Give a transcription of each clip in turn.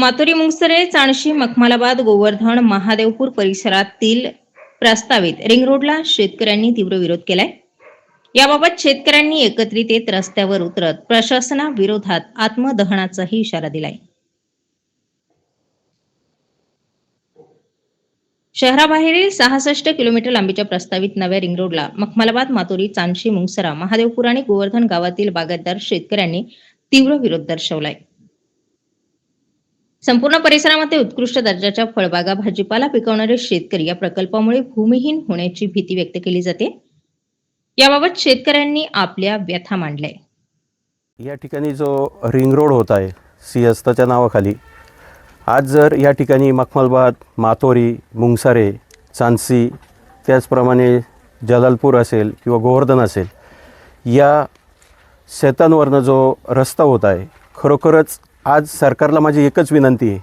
मातोरी मुंगसरे चाणशी मखमालाबाद गोवर्धन महादेवपूर परिसरातील प्रस्तावित रिंग रोडला शेतकऱ्यांनी तीव्र विरोध केलाय। याबाबत शेतकऱ्यांनी एकत्रित येत रस्त्यावर उतरत प्रशासनाविरोधात आत्मदहनाचाही इशारा दिलाय। शहराबाहेरील 66 किलोमीटर लांबीच्या प्रस्तावित नव्या रिंग रोडला मखमालाबाद मातोरी चाणशी मुंगसरा महादेवपूर आणि गोवर्धन गावातील बागायतदार शेतकऱ्यांनी तीव्र विरोध दर्शवलाय। संपूर्ण परिसरामध्ये उत्कृष्ट दर्जाच्या फळबागा भाजीपाला पिकवणारे शेतकरी या प्रकल्पामुळे भूमिहीन होण्याची भीती व्यक्त केली जाते। याबाबत शेतकऱ्यांनी आपल्या व्यथा मांडल्या। या ठिकाणी जो रिंग रोड होत आहे सिंहस्थाच्या नावाखाली, आज जर या ठिकाणी मखमालाबाद, मातोरी, मुंगसरे, चाणशी, त्याचप्रमाणे जलालपूर असेल किंवा गोवर्धन असेल, या शेतांवरनं जो रस्ता होत आहे, खरोखरच आज सरकारला माझी एकच विनंती आहे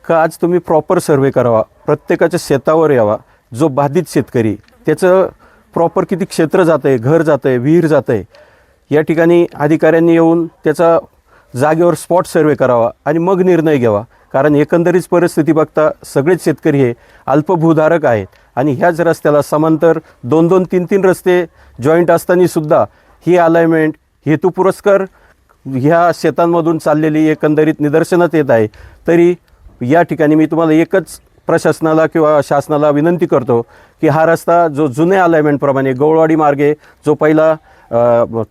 का आज तुम्ही प्रॉपर सर्वे करावा, प्रत्येकाच्या शेतावर यावा। जो बाधित शेतकरी त्याचं प्रॉपर किती क्षेत्र जातं आहे, घर जातं आहे, विहीर जातं आहे, या ठिकाणी अधिकाऱ्यांनी येऊन त्याचा जागेवर स्पॉट सर्वे करावा आणि मग निर्णय घ्यावा। कारण एकंदरीत परिस्थिती बघता सगळेच शेतकरी हे अल्पभूधारक आहेत आणि ह्याच रस्त्याला समांतर 2-2, 3-3 रस्ते जॉईंट असतानासुद्धा ही अलाइनमेंट हेतुपुरस्कर ह्या शेतांमधून चाललेली एकंदरीत निदर्शनात येत आहे। तरी या ठिकाणी मी तुम्हाला एकच प्रशासनाला किंवा शासनाला विनंती करतो की हा रस्ता जो जुन्या अलाइनमेंटप्रमाणे गवळवाडी मार्गे जो पहिला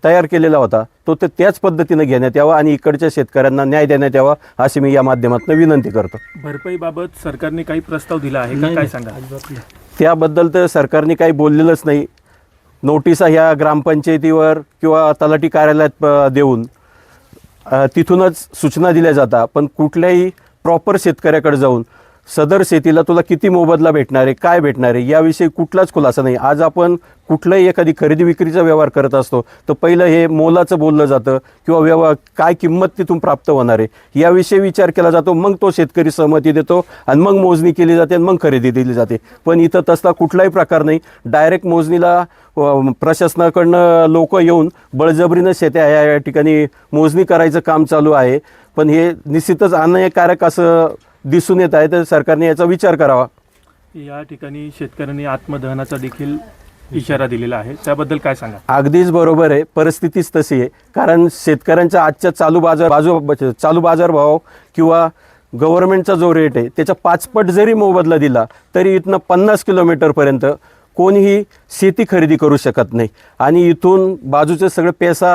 तयार केलेला होता तो त्याच पद्धतीने घेण्यात यावा आणि इकडच्या शेतकऱ्यांना न्याय देण्यात यावा अशी मी या माध्यमातून विनंती करतो। भरपाईबाबत सरकारने काही प्रस्ताव दिला आहे का, काय सांगा? त्याबद्दल तर सरकारने काही बोललेलंच नाही। नोटिसा ह्या ग्रामपंचायतीवर किंवा तलाठी कार्यालयात देऊन तिथूनच सूचना दिल्या जातात, पण कुठल्याही प्रॉपर शेतकऱ्याकडे जाऊन सदर शेतीला तुला किती मोबदला भेटणार आहे, काय भेटणार आहे याविषयी कुठलाच खुलासा नाही। आज आपण कुठलाही एखादी खरेदी विक्रीचा व्यवहार करत असतो तर पहिलं हे मोलाचं बोललं जातं किंवा व्यवहार काय किंमत तिथून प्राप्त होणार आहे याविषयी विचार केला जातो, मग तो शेतकरी सहमती देतो आणि मग मोजणी केली जाते आणि मग खरेदी दिली जाते। पण इथं तसला कुठलाही प्रकार नाही। डायरेक्ट मोजणीला प्रशासनाकडनं लोक येऊन बळजबरीनं शेत्या या ठिकाणी मोजणी करायचं काम चालू आहे, पण हे निश्चितच अन्यायकारक असं दिसून येत आहे। तर सरकारने याचा विचार करावा। या ठिकाणी शेतकऱ्यांनी आत्मदहनाचा देखील इशारा दिलेला आहे, त्याबद्दल काय सांगा? अगदीच बरोबर आहे, परिस्थितीच तशी आहे। कारण शेतकऱ्यांच्या आजच्या चालू बाजारभाव किंवा गव्हर्नमेंटचा जो रेट आहे त्याच्या 5 पट जरी मोबदला दिला तरी इथनं 50 किलोमीटरपर्यंत कोणीही शेती खरेदी करू शकत नाही आणि इथून बाजूचे सगळे पैसा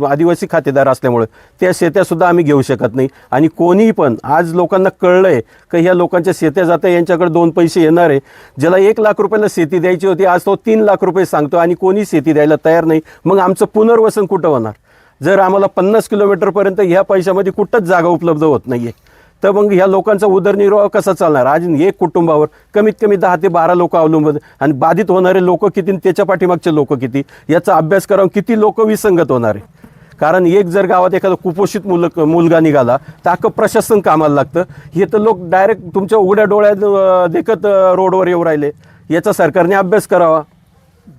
आदिवासी खातेदार असल्यामुळे त्या शेत्यासुद्धा आम्ही घेऊ शकत नाही। आणि कोणीही पण आज लोकांना कळलं आहे की ह्या लोकांच्या शेत्या जाता यांच्याकडे 2 पैसे येणार आहे। ज्याला 1 लाख रुपयाला शेती द्यायची होती आज तो 3 लाख रुपये सांगतो आणि कोणी शेती द्यायला तयार नाही। मग आमचं पुनर्वसन कुठं होणार जर आम्हाला 50 किलोमीटरपर्यंत ह्या पैशामध्ये कुठंच जागा उपलब्ध होत नाही आहे? तर मग ह्या लोकांचा उदरनिर्वाह कसा चालणार? आज एक कुटुंबावर कमीत कमी 10 ते 12 लोक अवलंबून आणि बाधित होणारे लोक किती, त्याच्या पाठीमागचे लोक किती, याचा अभ्यास करावून किती लोक विसंगत होणार आहे। कारण एक जर गावात एखादा कुपोषित मुलगा निघाला तर अख्खं प्रशासन कामाला लागतं। हे तर लोक डायरेक्ट तुमच्या उघड्या डोळ्यात देखत रोडवर येऊ राहिले, याचा सरकारने अभ्यास करावा।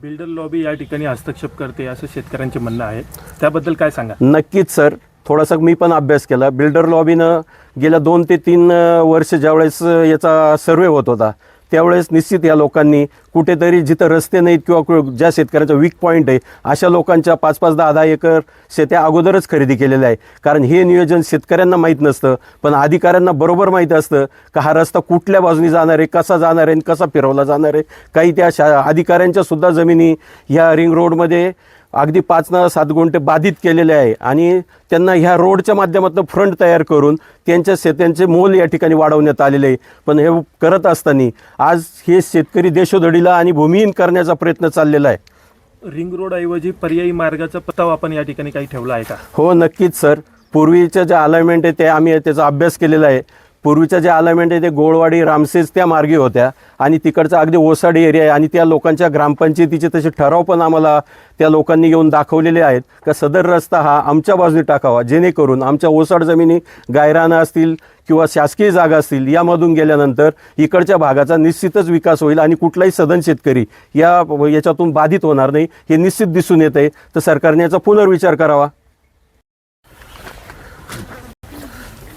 बिल्डर लॉबी या ठिकाणी हस्तक्षेप करते असं शेतकऱ्यांचे म्हणणं आहे, त्याबद्दल काय सांगा? नक्कीच सर, थोडासा मी पण अभ्यास केला। बिल्डर लॉबीनं गेल्या 2 ते 3 वर्ष ज्यावेळेस याचा सर्वे होत होता त्यावेळेस निश्चित या लोकांनी कुठेतरी जिथं रस्ते नाहीत किंवा ज्या शेतकऱ्यांचा वीक पॉईंट आहे अशा लोकांच्या 5-5, 10-10 एकर शेत्या अगोदरच खरेदी केलेल्या आहे। कारण हे नियोजन शेतकऱ्यांना माहीत नसतं, पण अधिकाऱ्यांना बरोबर माहीत असतं का हा रस्ता कुठल्या बाजूने जाणार आहे, कसा जाणार आहे आणि कसा फिरवला जाणार आहे। काही त्या अधिकाऱ्यांच्या सुद्धा जमिनी ह्या रिंग रोडमध्ये अगदी 5 ना 7 गुंठे बाधित केलेले आहे आणि त्यांना ह्या रोडच्या माध्यमातून फ्रंट तयार करून त्यांच्या शेत्यांचे मोल या ठिकाणी वाढवण्यात आलेले आहे। पण हे करत असताना आज हे शेतकरी देशोधडीला आणि भूमिहीन करण्याचा प्रयत्न चाललेला आहे। रिंग रोड ऐवजी पर्यायी मार्गाचा प्रस्ताव आपण या ठिकाणी काही ठेवला आहे का? हो नक्कीच सर, पूर्वीच्या ज्या अलाइनमेंट आहे ते आम्ही त्याचा अभ्यास केलेला आहे। पूर्वीच्या ज्या अलाइनमेंट आहे ते गोळवाडी, रामसेज त्या मार्गे होत्या आणि तिकडचा अगदी ओसाडी एरिया आहे आणि त्या लोकांच्या ग्रामपंचायतीचे तसे ठराव पण आम्हाला त्या लोकांनी येऊन दाखवलेले आहेत का सदर रस्ता हा आमच्या बाजूने टाकावा, जेणेकरून आमच्या ओसाड जमिनी गायरानं असतील किंवा शासकीय जागा असतील यामधून गेल्यानंतर इकडच्या भागाचा निश्चितच विकास होईल आणि कुठलाही सदन शेतकरी याच्यातून बाधित होणार नाही हे निश्चित दिसून येत आहे। तर सरकारने याचा पुनर्विचार करावा।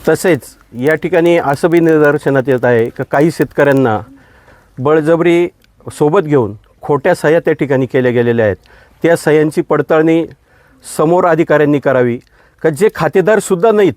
तसेच या ठिकाणी असं बी निदर्शनात येत आहे की काही शेतकऱ्यांना बळजबरी सोबत घेऊन खोट्या सह्या त्या ठिकाणी केल्या गेलेल्या आहेत. त्या सह्यांची पडताळणी समोर अधिकाऱ्यांनी करावी का जे खातेदारसुद्धा नाहीत,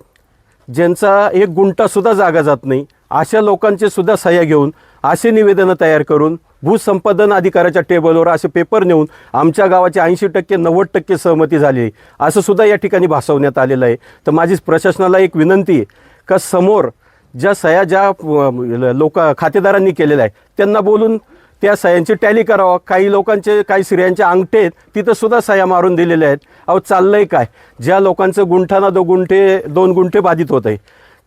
ज्यांचा एक गुंठासुद्धा जागा जात नाही, अशा लोकांचे सुद्धा सह्या घेऊन असे निवेदनं तयार करून भूसंपादन अधिकाऱ्याच्या टेबलवर असे पेपर नेऊन आमच्या गावाची 80% 90% सहमती झाली असं सुद्धा या ठिकाणी भासवण्यात आलेलं आहे. तर माझी प्रशासनाला एक विनंती आहे का समोर ज्या सह्या ज्या खातेदारांनी केलेल्या आहे त्यांना बोलून त्या सह्यांची टॅली करावा. काही लोकांचे काही स्त्रियांचे अंगठे आहेत तिथं सुद्धा सह्या मारून दिलेल्या आहेत. अहो चाललंय काय, ज्या लोकांचं गुंठाना 2 गुंठे बाधित होत आहे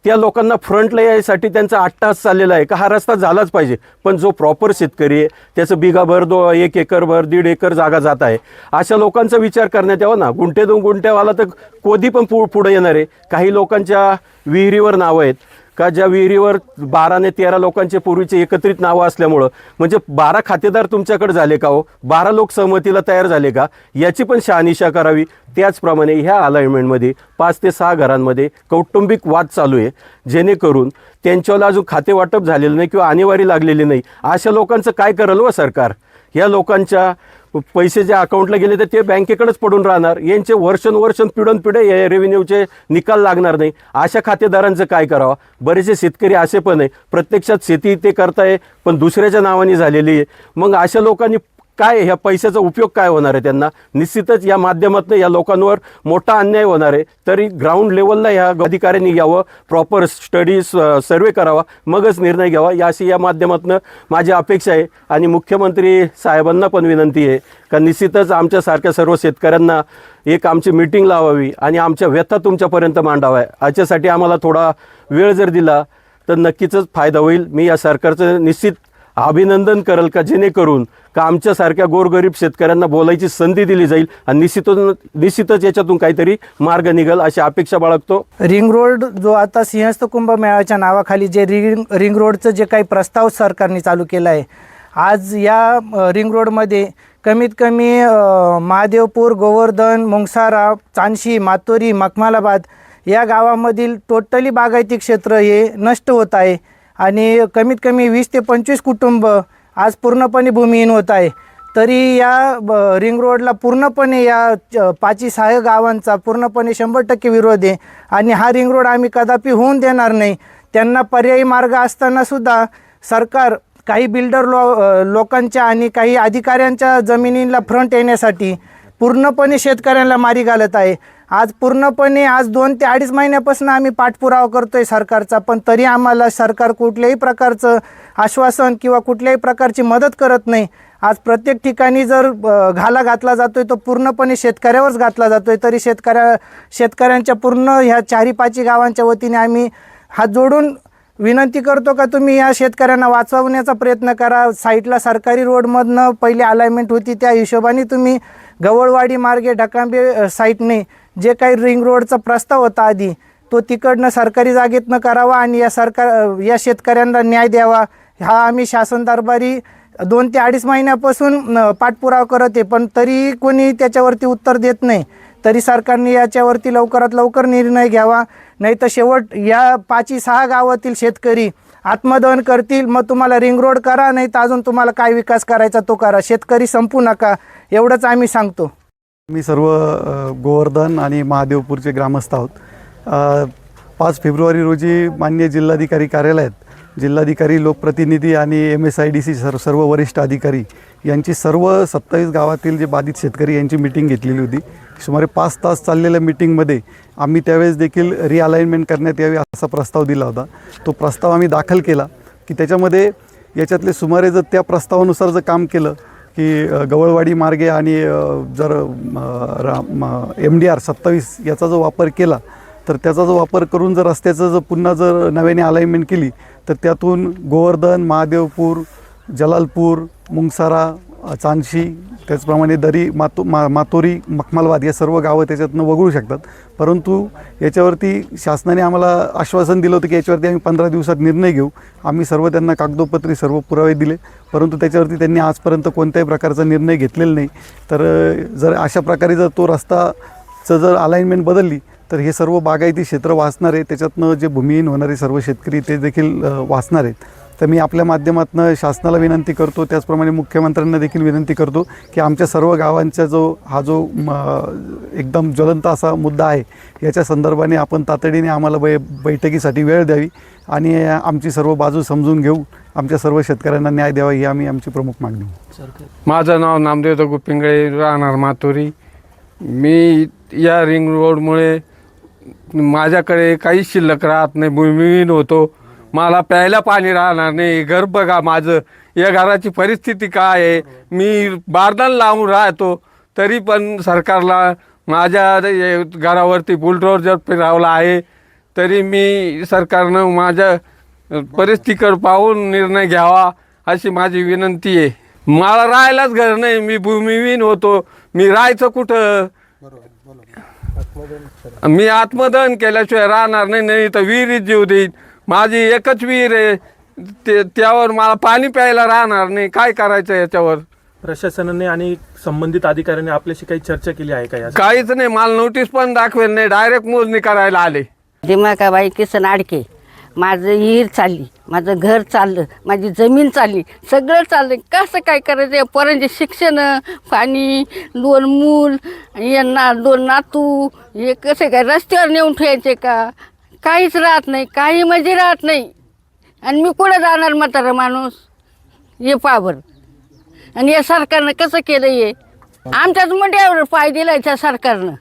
त्या लोकांना फ्रंटला यायसाठी त्यांचा 8 तास चाललेला आहे का हा रस्ता झालाच पाहिजे. पण जो प्रॉपर शेतकरी आहे त्याचं बिगाभर 1 एकरभर 1.5 एकर जागा जात आहे, अशा लोकांचा विचार करण्यात यावा ना. 2 गुंठेवाला तर कधी पण पुढे येणार आहे. काही लोकांच्या विहिरीवर नावं आहेत का ज्या विहिरीवर 12 ने 13 लोकांचे पूर्वीचे एकत्रित नावं असल्यामुळं म्हणजे 12 खातेदार तुमच्याकडे झाले का हो, 12 लोक सहमतीला तयार झाले का, याची पण शहानिशा करावी. त्याचप्रमाणे ह्या अलाइनमेंटमध्ये 5 ते 6 घरांमध्ये कौटुंबिक वाद चालू आहे, जेणेकरून त्यांच्याला अजून खाते वाटप झालेलं नाही किंवा आणेवारी लागलेली नाही. अशा लोकांचं काय करेल व सरकार. या लोकांच्या पैसे जे अकाउंटला गेले तर ते बँकेकडेच पडून राहणार. यांचे वर्षानुवर्ष पिढे हे रेव्हेन्यूचे निकाल लागणार नाही. अशा खातेदारांचं काय करावं. बरेचसे शेतकरी असे पण आहे प्रत्यक्षात शेती ते करताय पण दुसऱ्याच्या नावाने झालेली आहे. मग अशा लोकांनी काय ह्या पैशाचा उपयोग काय होणार आहे त्यांना. निश्चितच या माध्यमातून या लोकांवर मोठा अन्याय होणार आहे. तरी ग्राउंड लेवलला ह्या अधिकाऱ्यांनी यावं, प्रॉपर स्टडीज सर्वे करावा, मगच निर्णय घ्यावा अशी या माध्यमातून माझी अपेक्षा आहे. आणि मुख्यमंत्री साहेबांना पण विनंती आहे का निश्चितच आमच्यासारख्या सर्व शेतकऱ्यांना एक आमची मीटिंग लावावी आणि आमच्या व्यथा तुमच्यापर्यंत मांडाव्या. याच्यासाठी आम्हाला थोडा वेळ जर दिला तर नक्कीच फायदा होईल. मी या सरकारचं निश्चित अभिनंदन करेल का जेणेकरून का आमच्यासारख्या गोरगरीब शेतकऱ्यांना बोलायची संधी दिली जाईल आणि निश्चितच याच्यातून काहीतरी मार्ग निघेल अशी अपेक्षा बाळगतो. रिंग रोड जो आता सिंहस्थ कुंभमेळ्याच्या नावाखाली जे रिंग रोडचं जे काही प्रस्ताव सरकारने चालू केला आहे, आज या रिंग रोडमध्ये कमीत कमी महादेवपूर, गोवर्धन, मुंगसारा, चांशी, मातोरी, मखमालाबाद या गावामधील टोटली बागायती क्षेत्र हे नष्ट होत आहे आणि कमीत कमी 20 ते 25 कुटुंब आज पूर्णपणे भूमिहीन होत आहे. तरी या रिंग रोडला पूर्णपणे या 5-6 गावांचा पूर्णपणे 100% विरोध आहे आणि हा रिंग रोड आम्ही कदापि होऊन देणार नाही. त्यांना पर्यायी मार्ग असतानासुद्धा सरकार काही बिल्डर लोकांच्या आणि काही अधिकाऱ्यांच्या जमिनींना फ्रंट येण्यासाठी पूर्णपणे शेतकऱ्यांना मारी घालत आहे. आज 2 ते 2.5 महिन्यापासून आम्ही पाठपुरावा करतोय सरकारचा, पण तरी आम्हाला सरकार कुठल्याही प्रकारचं आश्वासन किंवा कुठल्याही प्रकारची मदत करत नाही. आज प्रत्येक ठिकाणी जर घाला घातला जातोय तो पूर्णपणे शेतकऱ्यावरच घातला जातोय. तरी शेतकऱ्यांच्या पूर्ण ह्या 4-5 गावांच्या वतीने आम्ही हात जोडून विनंती करतो का तुम्ही या शेतकऱ्यांना वाचवण्याचा प्रयत्न करा. साईटला सरकारी रोडमधनं पहिली अलाइनमेंट होती त्या हिशोबाने तुम्ही गवळवाडी मार्गे ढकांबे साईटने जे काही रिंग रोडचा प्रस्ताव होता आधी तो तिकडनं सरकारी जागेतनं करावा आणि या शेतकऱ्यांना न्याय द्यावा. हा आम्ही शासन दरबारी 2 ते 2.5 महिन्यापासून पाठपुरावा करत आहे, पण तरी कोणी त्याच्यावरती उत्तर देत नाही. तरी सरकारने याच्यावरती लवकरात लवकर निर्णय घ्यावा, नाही तर शेवट या 5-6 गावातील शेतकरी आत्मदहन करतील. मग तुम्हाला रिंग रोड करा, नाही तर अजून तुम्हाला काय विकास करायचा तो करा, शेतकरी संपू नका, एवढंच आम्ही सांगतो. मी सर्व गोवर्धन आणि महादेवपूरचे ग्रामस्थ आहोत. 5 फेब्रुवारी रोजी माननीय जिल्हाधिकारी कार्यालयात जिल्हाधिकारी, लोकप्रतिनिधी आणि MSIDC सर्व वरिष्ठ अधिकारी यांची सर्व 27 गावातील जे बाधित शेतकरी यांची मीटिंग घेतलेली होती. सुमारे 5 तास चाललेल्या मीटिंगमध्ये आम्ही त्यावेळेस देखील रिअलाइनमेंट करण्यात यावी असा प्रस्ताव दिला होता. तो प्रस्ताव आम्ही दाखल केला की त्याच्यामध्ये याच्यातले सुमारे जर त्या प्रस्तावानुसार जर काम केलं की गवळवाडी मार्गे आणि जर MDR 27 याचा जो वापर केला तर त्याचा जो वापर करून जर रस्त्याचं जर पुन्हा जर नव्याने अलाइनमेंट केली तर त्यातून गोवर्धन, महादेवपूर, जलालपूर, मुंगसारा, चांशी, त्याचप्रमाणे दरी, मातोरी, मखमालबाद या सर्व गावं त्याच्यातनं वगळू शकतात. परंतु याच्यावरती शासनाने आम्हाला आश्वासन दिलं होतं की याच्यावरती आम्ही 15 दिवसात निर्णय घेऊ. आम्ही सर्व त्यांना कागदोपत्री सर्व पुरावे दिले, परंतु त्याच्यावरती त्यांनी आजपर्यंत कोणत्याही प्रकारचा निर्णय घेतलेला नाही. तर जर अशा प्रकारे जर तो रस्ताचं जर अलाइनमेंट बदलली तर हे सर्व बागायती क्षेत्र वाचणार आहे, त्याच्यातनं जे भूमिहीन होणारे सर्व शेतकरी ते देखील वाचणार आहेत. तर मी आपल्या माध्यमातून शासनाला विनंती करतो, त्याचप्रमाणे मुख्यमंत्र्यांना देखील विनंती करतो की आमच्या सर्व गावांचा जो एकदम ज्वलंत असा मुद्दा आहे, याच्या संदर्भाने आपण तातडीने आम्हाला बैठकीसाठी वेळ द्यावी आणि आमची सर्व बाजू समजून घेऊ, आमच्या सर्व शेतकऱ्यांना न्याय द्यावा ही आमची प्रमुख मागणी आहे. माझं नाव नामदेव दगडू पिंगळे, राहणार मातोरी. मी या रिंग रोडमुळे माझ्याकडे काहीच शिल्लक राहत नाही, भूमिहीन होतो. मला प्यायला पाणी राहणार नाही. घर बघा माझं, या घराची परिस्थिती काय आहे. मी बारदान लावून राहतो तरी पण सरकारला माझ्या घरावरती बुलडोजर फिरवला आहे. तरी मी सरकारनं माझ्या परिस्थितीकडे पाहून निर्णय घ्यावा अशी माझी विनंती आहे. मला राहायलाच घर नाही, मी भूमिहीन होतो. मी राहायचं कुठं? मी आत्मदहन केल्याशिवाय राहणार नाही, नाही तर विहिरीत जीव देईन. माझी एकच विहीर आहे, त्यावर मला पाणी प्यायला राहणार नाही. काय करायचं याच्यावर? प्रशासनाने आणि संबंधित अधिकाऱ्यांनी आपल्याशी काही चर्चा केली आहे का? काहीच नाही. मला नोटीस पण दाखवेल नाही, डायरेक्ट मोजणी करायला आले. दिमाकाबाई किसन आडके. माझं विहीर चालली, माझं घर चाललं, माझी जमीन चालली, सगळं चाललं. कसं काय करायचं? पोरांचे शिक्षण, पाणी, 2 मूल, यांना 2 नातू, हे कसं काय रस्त्यावर नेऊन ठेवायचे का? काहीच राहत नाही, काही म्हणजे राहत नाही. आणि मी कुठं जाणार म्हातारा माणूस? हे पावर. आणि या सरकारनं कसं केलं? हे आमच्याच मोठ्यावर पाय दिला त्या सरकारनं.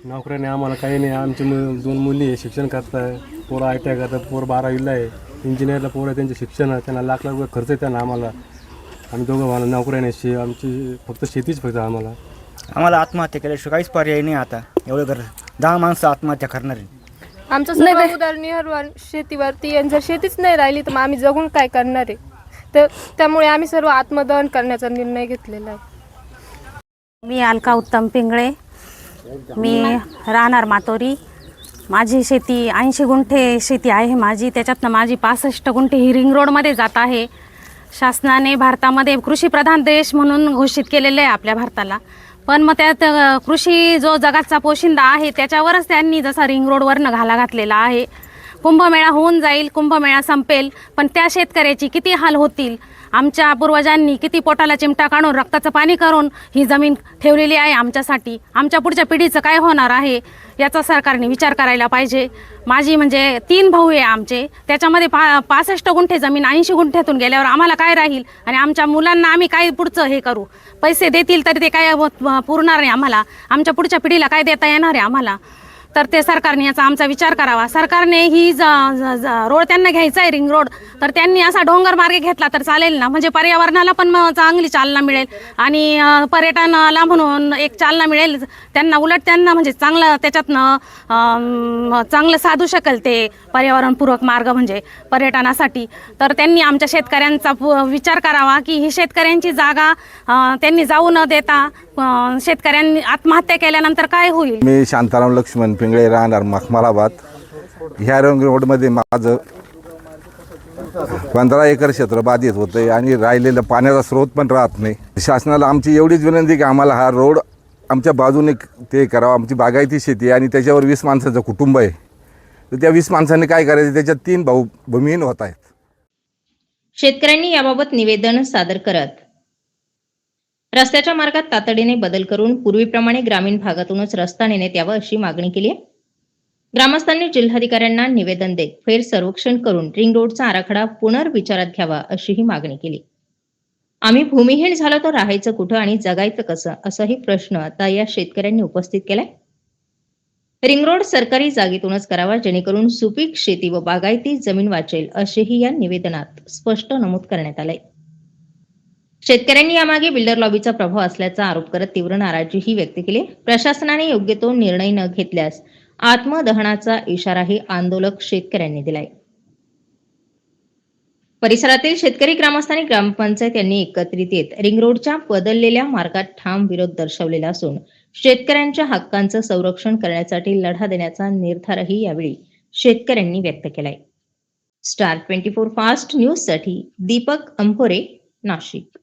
नोकऱ्याने आम्हाला काही नाही. आमची 2 मुली आहे, शिक्षण करताय. पोरं ITI करतात, पोरं 12वीला आहे, इंजिनियरला पोरं आहे, त्यांचे शिक्षण आहे, त्यांना लाख रुपये खर्च आहे त्यांना. आम्हाला आम्ही दोघं मला नोकऱ्याने आमची फक्त शेतीच फक्त आम्हाला आत्महत्या केल्याशिवाय काहीच पर्याय नाही. आता एवढं कर 10 माणसं आत्महत्या करणार आहे. आमचं सर्व उदरनिर्वाह शेतीवरती, आणि जर शेतीच नाही राहिली तर मग आम्ही जगून काय करणार आहे? तर त्यामुळे आम्ही सर्व आत्मदहन करण्याचा निर्णय घेतलेला आहे. मी अलका उत्तम पिंगळे. मी राहणार मातोरी. माझी शेती 80 गुंठे शेती आहे माझी. त्याच्यातनं माझी 65 गुंठे ही रिंग रोडमध्ये जात आहे. शासनाने भारतामध्ये कृषीप्रधान देश म्हणून घोषित केलेलं आहे आपल्या भारताला. पण मग त्यात कृषी जो जगाचा पोशिंदा आहे त्याच्यावरच त्यांनी जसा रिंग रोडवरनं घाला घातलेला आहे. कुंभमेळा होऊन जाईल, कुंभमेळा संपेल, पण त्या शेतकऱ्याची किती हाल होतील. आमच्या पूर्वजांनी किती पोटाला चिमटा काढून रक्ताचं पाणी करून ही जमीन ठेवलेली आहे आमच्यासाठी. आमच्या पुढच्या पिढीचं काय होणार आहे याचा सरकारने विचार करायला पाहिजे. माझी म्हणजे 3 भाऊ आहे आमचे, त्याच्यामध्ये 65 गुंठे जमीन 80 गुंठ्यातून गेल्यावर आम्हाला काय राहील? आणि आमच्या मुलांना आम्ही काय पुढचं हे करू? पैसे देतील तरी ते काय पुरणार नाही आम्हाला. आमच्या पुढच्या पिढीला काय देता येणार आहे आम्हाला? तर ते सरकारने याचा आमचा विचार करावा. सरकारने ही रोड त्यांना घ्यायचा आहे रिंग रोड, तर त्यांनी असा डोंगर मार्ग घेतला तर चालेल ना. म्हणजे पर्यावरणाला पण चांगली चालना मिळेल आणि पर्यटनाला म्हणून एक चालना मिळेल त्यांना. उलट त्यांना म्हणजे चांगलं त्याच्यातनं चांगलं साधू शकेल ते पर्यावरणपूरक मार्ग म्हणजे पर्यटनासाठी. तर त्यांनी आमच्या शेतकऱ्यांचा विचार करावा की ही शेतकऱ्यांची जागा त्यांनी जाऊ न देता शेतकऱ्यांनी आत्महत्या केल्यानंतर काय होईल? मी शांताराम लक्ष्मण पिंगळे, राहणार मखमालाबाद. ह्या रिंग रोडमध्ये माझं 15 एकर क्षेत्र बाधित होतं आहे आणि राहिलेलं पाण्याचा स्रोत पण राहत नाही. शासनाला आमची एवढीच विनंती की आम्हाला हा रोड आमच्या बाजूने ते करावा. आमची बागायती शेती आणि त्याच्यावर 20 माणसाचं कुटुंब आहे. तर त्या 20 माणसांनी काय करायचं? त्याच्यात 3 भाऊ भूमिहीन होत आहेत. शेतकऱ्यांनी याबाबत निवेदन सादर करत रस्त्याच्या मार्गात तातडीने बदल करून पूर्वीप्रमाणे ग्रामीण भागातूनच रस्ता नेण्यात यावा अशी मागणी केली आहे. ग्रामस्थांनी जिल्हाधिकाऱ्यांना निवेदन देत फेर सर्वेक्षण करून रिंग रोडचा आराखडा पुनर्विचारात घ्यावा अशीही मागणी केली. आम्ही भूमिहीन झालो तर राहायचं कुठं आणि जगायचं कसं, असाही प्रश्न आता या शेतकऱ्यांनी उपस्थित केलाय. रिंग रोड सरकारी जागेतूनच करावा जेणेकरून सुपीक शेती व बागायती जमीन वाचेल असेही या निवेदनात स्पष्ट नमूद करण्यात आलंय. शेतकऱ्यांनी यामागे बिल्डर लॉबीचा प्रभाव असल्याचा आरोप करत तीव्र नाराजीही व्यक्त केली. प्रशासनाने योग्य तो निर्णय न घेतल्यास आत्मदहनाचा इशाराही आंदोलक शेतकऱ्यांनी दिलाय. परिसरातील शेतकरी ग्रामस्थांनी ग्रामपंचायत यांनी एकत्रित येत रिंग रोडच्या बदललेल्या मार्गात ठाम विरोध दर्शवलेला असून शेतकऱ्यांच्या हक्कांचं संरक्षण करण्यासाठी लढा देण्याचा निर्धारही यावेळी शेतकऱ्यांनी व्यक्त केलाय. स्टार 24 फास्ट न्यूज साठी दीपक अंभोरे, नाशिक.